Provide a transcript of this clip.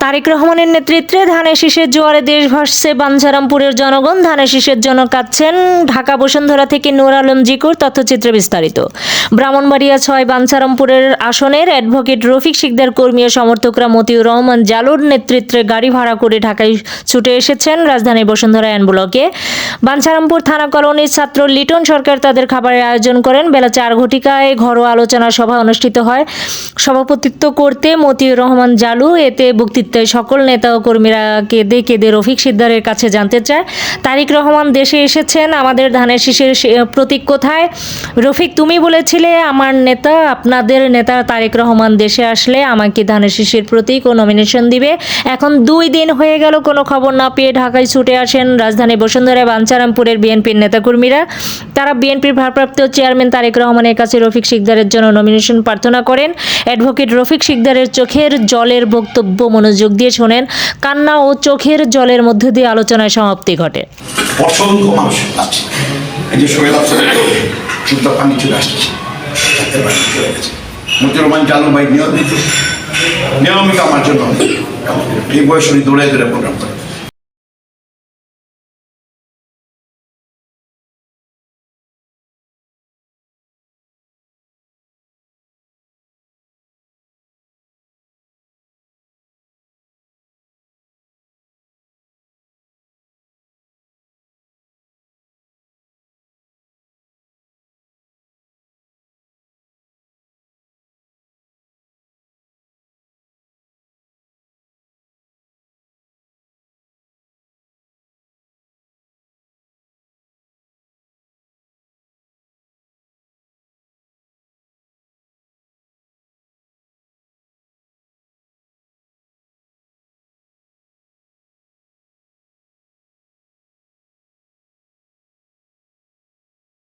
তারেক রহমানের নেতৃত্বে ধানের শীষের জোয়ারে দেশ ভাসছে বাঞ্ছারামপুরের জনগণ। ধানের শীষের জন্য কাঁদছেন ঢাকা বসুন্ধরা থেকে নূর আলম জিকুর। তথ্যচিত্রে বিস্তারিত। ব্রাহ্মণবাড়িয়া ৬ বাঞ্ছারামপুরের আসনের অ্যাডভোকেট রফিক শিকদার কর্মী ও সমর্থকরা মতিউর রহমান জালুর নেতৃত্বে গাড়ি ভাড়া করে ঢাকায় ছুটে এসেছেন রাজধানীর বসুন্ধরা এন ব্লকে। বাঞ্ছারামপুর থানা কলোনির ছাত্র লিটন সরকার তাদের খাবারের আয়োজন করেন। বেলা 4 ঘটিকায় ঘরোয়া আলোচনা সভা অনুষ্ঠিত হয়। সভাপতিত্ব করতে মতিউর রহমান জালু। এতে বক্তৃতায় সকল নেতা ও কর্মীরা কেঁদে কেঁদে রফিক শিকদারের কাছে জানতে চায়, তারেক রহমান দেশে এসেছেন, আমাদের ধানের শীষের প্রতীক কোথায়? রফিক, তুমি বলেছিলে আমার নেতা, আপনাদের নেতা তারেক রহমান দেশে আসলে আমাকে ধানের শীষের প্রতীক ও নমিনেশন দিবে। এখন 2 দিন হয়ে গেল, কোনো খবর না পেয়ে ঢাকায় ছুটে আসেন রাজধানী বসুন্ধরায় বাঞ্ছারামপুরের বিএনপির নেতাকর্মীরা। তারা বিএনপির ভারপ্রাপ্ত চেয়ারম্যান তারেক রহমানের কাছে রফিক শিকদারের জন্য নমিনেশন প্রার্থনা করেন। অ্যাডভোকেট রফিক শিকদারের চোখের জলের বক্তব্য মনোযোগ দিয়ে শোনেন। কান্না ও চোখের জলের মধ্য দিয়ে আলোচনায় সমাপ্তি ঘটে। অসংখ্য মানুষ আছে, এই যে সোহেল আফসারের চুলটা পানি চলে আসছে, মতিউর রহমান জালু ভাই নিয়মিত আমার জন্য এই বয়স উনি দৌড়ে দৌড়ে প্রোগ্রাম করে।